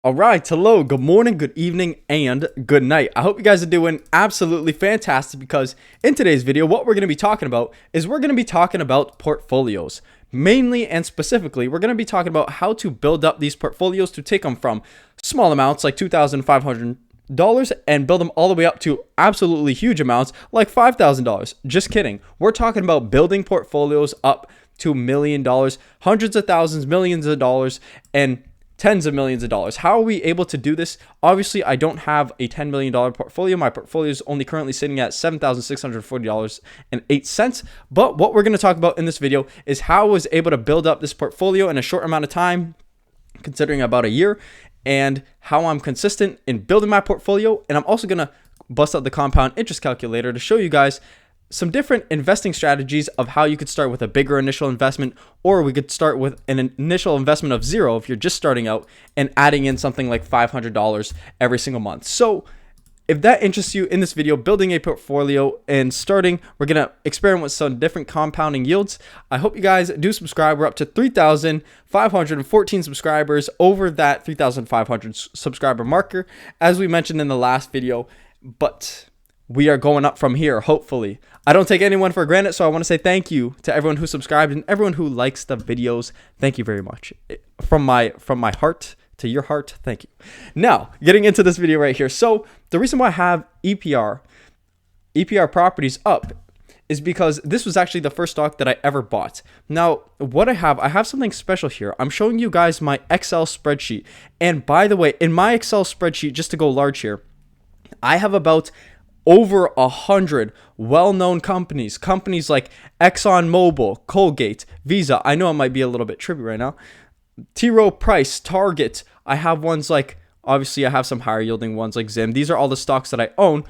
All right, hello, good morning, good evening, and good night. I hope you guys are doing absolutely fantastic because in today's video, what we're going to be talking about is we're going to be talking about portfolios. Mainly and specifically, we're going to be talking about how to build up these portfolios to take them from small amounts like $2,500 and build them all the way up to absolutely huge amounts like $5,000. Just kidding. We're talking about building portfolios up to $1 million, hundreds of thousands, millions of dollars, and tens of millions of dollars. How are we able to do this? Obviously, I don't have a $10 million portfolio. My portfolio is only currently sitting at $7,640.08. But what we're going to talk about in this video is how I was able to build up this portfolio in a short amount of time, considering about a year, and how I'm consistent in building my portfolio. And I'm also going to bust out the compound interest calculator to show you guys some different investing strategies of how you could start with a bigger initial investment, or we could start with an initial investment of $0 if you're just starting out and adding in something like $500 every single month. So if that interests you in this video, building a portfolio and starting, we're going to experiment with some different compounding yields. I hope you guys do subscribe. We're up to 3,514 subscribers, over that 3,500 subscriber marker, as we mentioned in the last video, but we are going up from here, hopefully. I don't take anyone for granted, so I want to say thank you to everyone who subscribed and everyone who likes the videos. Thank you very much. From my heart to your heart, thank you. Now, getting into this video right here. So, the reason why I have EPR properties up is because this was actually the first stock that I ever bought. Now, what I have something special here. I'm showing you guys my Excel spreadsheet. And by the way, in my Excel spreadsheet, just to go large here, I have about over 100 well-known companies like ExxonMobil, Colgate, Visa. I know it might be a little bit trippy right now. T. Rowe Price, Target. I have ones like, obviously I have some higher yielding ones like Zim. These are all the stocks that I own.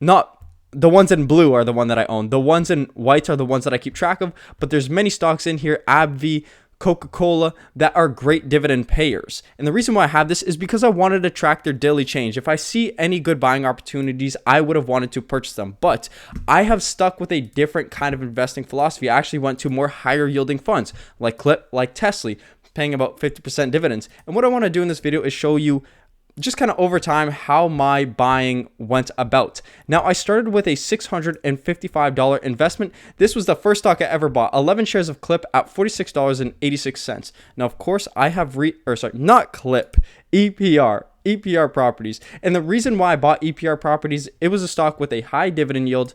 Not the ones in blue are the one that I own. The ones in white are the ones that I keep track of. But there's many stocks in here, AbbVie, Coca-Cola, that are great dividend payers. And the reason why I have this is because I wanted to track their daily change. If I see any good buying opportunities, I would have wanted to purchase them. But I have stuck with a different kind of investing philosophy. I actually went to more higher yielding funds like KLIP, like TSLY, paying about 50% dividends. And what I want to do in this video is show you just kind of over time how my buying went about. Now, I started with a $655 investment. This was the first stock I ever bought, 11 shares of KLIP at $46.86. Now, of course, I have not KLIP, EPR properties. And the reason why I bought EPR properties, it was a stock with a high dividend yield,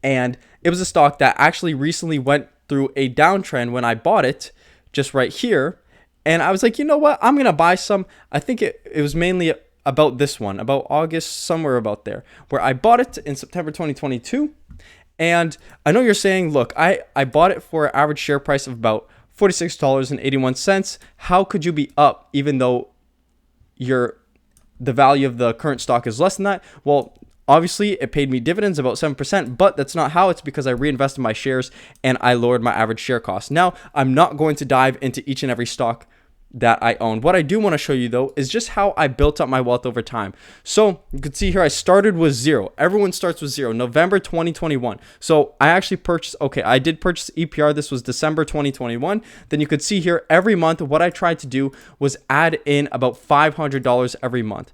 and it was a stock that actually recently went through a downtrend when I bought it, just right here. And I was like, you know what? I'm going to buy some. I think it was mainly about this one, about August, somewhere about there, where I bought it in September 2022. And I know you're saying, look, I bought it for an average share price of about $46.81. How could you be up even though the value of the current stock is less than that? Well, obviously, it paid me dividends about 7%, but that's not how. It's because I reinvested my shares and I lowered my average share cost. Now, I'm not going to dive into each and every stock that I own. What I do want to show you, though, is just how I built up my wealth over time. So you can see here, I started with $0. Everyone starts with $0. November 2021. So I actually purchased, I did purchase EPR. This was December 2021. Then you could see here, every month, what I tried to do was add in about $500 every month.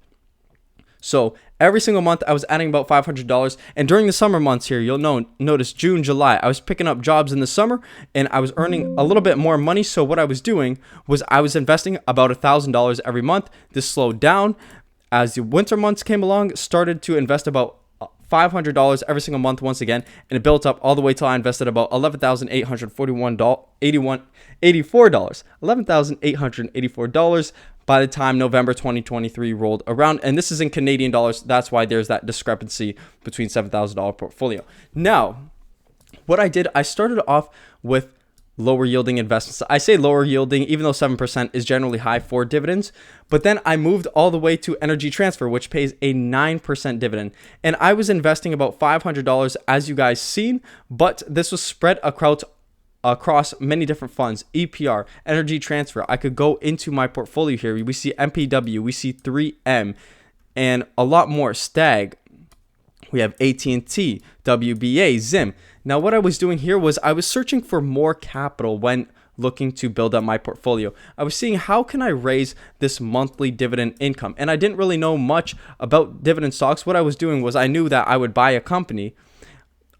So every single month, I was adding about $500. And during the summer months here, you'll notice June, July, I was picking up jobs in the summer and I was earning a little bit more money. So what I was doing was I was investing about $1,000 every month. This slowed down as the winter months came along, started to invest about $500 every single month once again, and it built up all the way till I invested about $11,884 by the time November 2023 rolled around. And this is in Canadian dollars. That's why there's that discrepancy between $7,000 portfolio. Now, what I did, I started off with lower yielding investments. I say lower yielding, even though 7% is generally high for dividends. But then I moved all the way to Energy Transfer, which pays a 9% dividend. And I was investing about $500, as you guys seen, but this was spread across many different funds. EPR, Energy Transfer. I could go into my portfolio here. We see MPW, we see 3M, and a lot more. Stag. We have AT&T, WBA, Zim. Now, what I was doing here was I was searching for more capital when looking to build up my portfolio. I was seeing how can I raise this monthly dividend income, and I didn't really know much about dividend stocks. What I was doing was I knew that I would buy a company,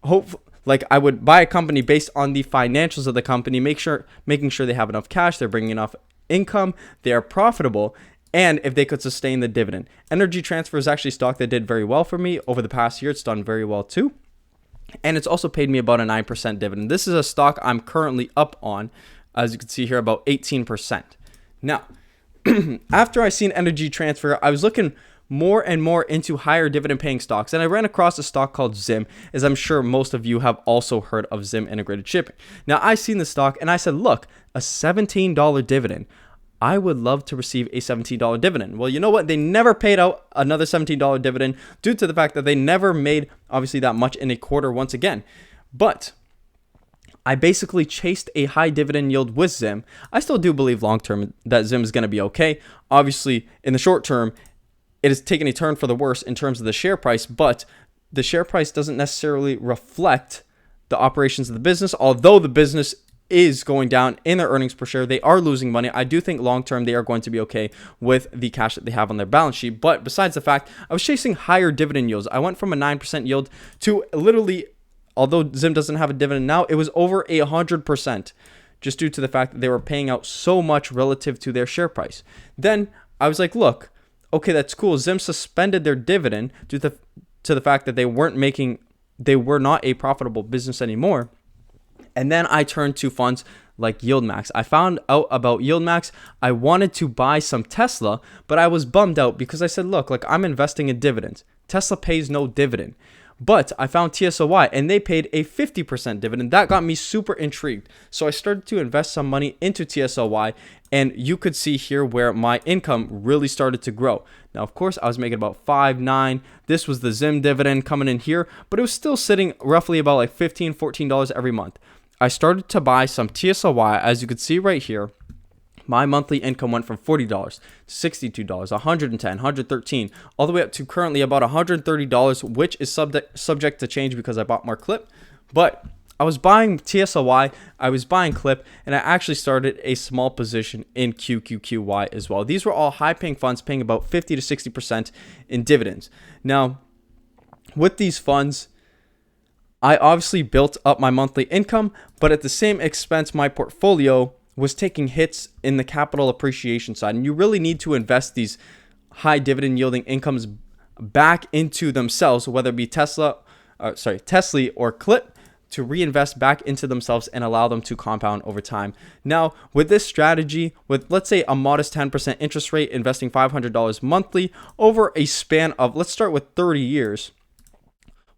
I would buy a company based on the financials of the company, making sure they have enough cash, they're bringing enough income, they are profitable, and if they could sustain the dividend. Energy Transfer is actually a stock that did very well for me over the past year. It's done very well too. And it's also paid me about a 9% dividend. This is a stock I'm currently up on, as you can see here, about 18%. Now, after I seen Energy Transfer, I was looking more and more into higher dividend paying stocks, and I ran across a stock called Zim, as I'm sure most of you have also heard of Zim Integrated Shipping. Now, I seen the stock and I said, look, a $17 dividend. I would love to receive a $17 dividend. Well, you know what? They never paid out another $17 dividend due to the fact that they never made, obviously, that much in a quarter once again. But I basically chased a high dividend yield with Zim. I still do believe long term that Zim is going to be okay. Obviously, in the short term, it has taken a turn for the worse in terms of the share price, but the share price doesn't necessarily reflect the operations of the business. Although the business is going down in their earnings per share, they are losing money. I do think long term they are going to be okay with the cash that they have on their balance sheet. But besides the fact, I was chasing higher dividend yields. I went from a 9% yield to literally, although Zim doesn't have a dividend now, it was over 100%, just due to the fact that they were paying out so much relative to their share price. Then I was like, look, okay, that's cool. Zim suspended their dividend due to the fact that they were not a profitable business anymore. And then I turned to funds like YieldMax. I found out about YieldMax. I wanted to buy some Tesla, but I was bummed out because I said, look, like I'm investing in dividends. Tesla pays no dividend. But I found TSLY and they paid a 50% dividend. That got me super intrigued. So I started to invest some money into TSLY, and you could see here where my income really started to grow. Now, of course, I was making about $5, $9. This was the Zim dividend coming in here, but it was still sitting roughly about like $15, $14 every month. I started to buy some TSLY, as you can see right here. My monthly income went from $40 to $62, $110, $113, all the way up to currently about $130, which is subject to change because I bought more KLIP. But I was buying TSLY, I was buying KLIP, and I actually started a small position in QQQY as well. These were all high-paying funds paying about 50 to 60% in dividends. Now, with these funds, I obviously built up my monthly income, but at the same expense, my portfolio was taking hits in the capital appreciation side. And you really need to invest these high dividend yielding incomes back into themselves, whether it be TSLY or KLIP, to reinvest back into themselves and allow them to compound over time. Now, with this strategy, with let's say a modest 10% interest rate, investing $500 monthly over a span of, let's start with 30 years,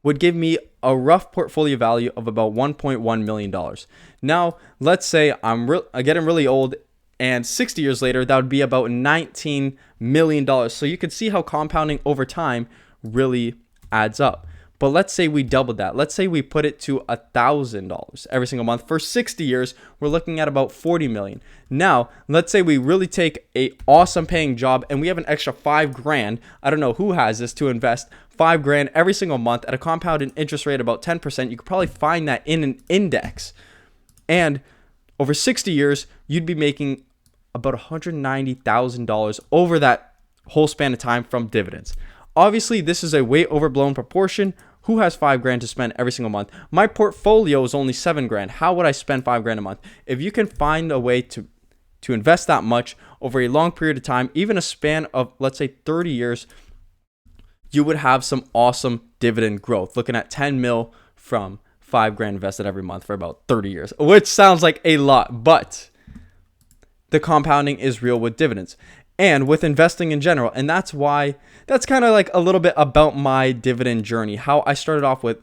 would give me a rough portfolio value of about $1.1 million. Now, let's say I'm getting really old, and 60 years later, that would be about $19 million. So you can see how compounding over time really adds up. But let's say we doubled that. Let's say we put it to $1,000 every single month. For 60 years, we're looking at about $40 million. Now, let's say we really take a awesome paying job and we have an extra $5,000. I don't know who has this, to invest $5,000 every single month at a compounded interest rate of about 10%. You could probably find that in an index. And over 60 years, you'd be making about $190,000 over that whole span of time from dividends. Obviously, this is a way overblown proportion. Who has $5,000 to spend every single month? My portfolio is only $7,000. How would I spend $5,000 a month? If you can find a way to invest that much over a long period of time, even a span of, let's say, 30 years, you would have some awesome dividend growth. Looking at 10 mil from $5,000 invested every month for about 30 years, which sounds like a lot, but the compounding is real with dividends and with investing in general. And that's kind of like a little bit about my dividend journey, how I started off with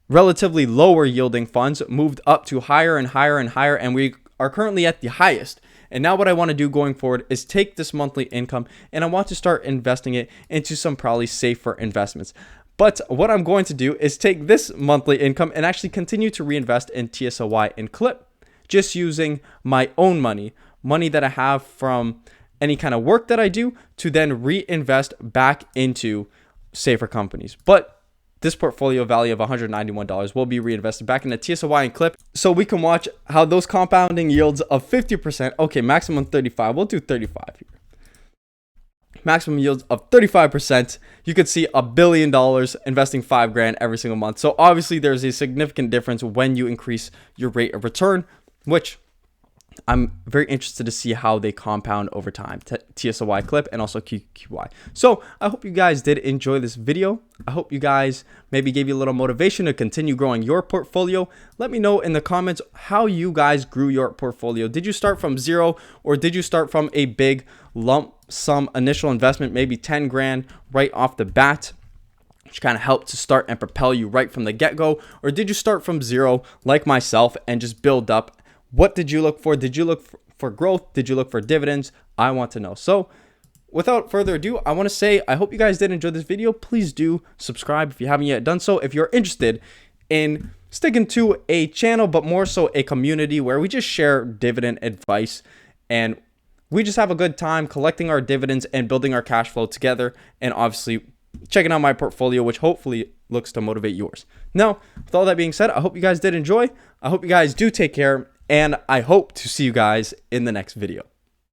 relatively lower yielding funds, moved up to higher and higher and higher, and we are currently at the highest. And now what I want to do going forward is take this monthly income and I want to start investing it into some probably safer investments. But what I'm going to do is take this monthly income and actually continue to reinvest in TSLY and KLIP, just using my own money that I have from any kind of work that I do, to then reinvest back into safer companies. But this portfolio value of $191 will be reinvested back into TSLY and KLIP, so we can watch how those compounding yields of 50%, okay, maximum 35, we'll do 35 here. Maximum yields of 35%, you could see $1 billion investing $5,000 every single month. So obviously there's a significant difference when you increase your rate of return, which I'm very interested to see how they compound over time, TSLY, KLIP, and also QQY. So I hope you guys did enjoy this video. I hope you guys maybe gave you a little motivation to continue growing your portfolio. Let me know in the comments how you guys grew your portfolio. Did you start from zero, or did you start from a big lump sum initial investment, maybe 10 grand right off the bat, which kind of helped to start and propel you right from the get-go? Or did you start from zero like myself and just build up? What did you look for? Did you look for growth? Did you look for dividends? I want to know. So without further ado, I want to say I hope you guys did enjoy this video. Please do subscribe if you haven't yet done so. If you're interested in sticking to a channel, but more so a community where we just share dividend advice and we just have a good time collecting our dividends and building our cash flow together, and obviously checking out my portfolio, which hopefully looks to motivate yours. Now, with all that being said, I hope you guys did enjoy. I hope you guys do take care, and I hope to see you guys in the next video.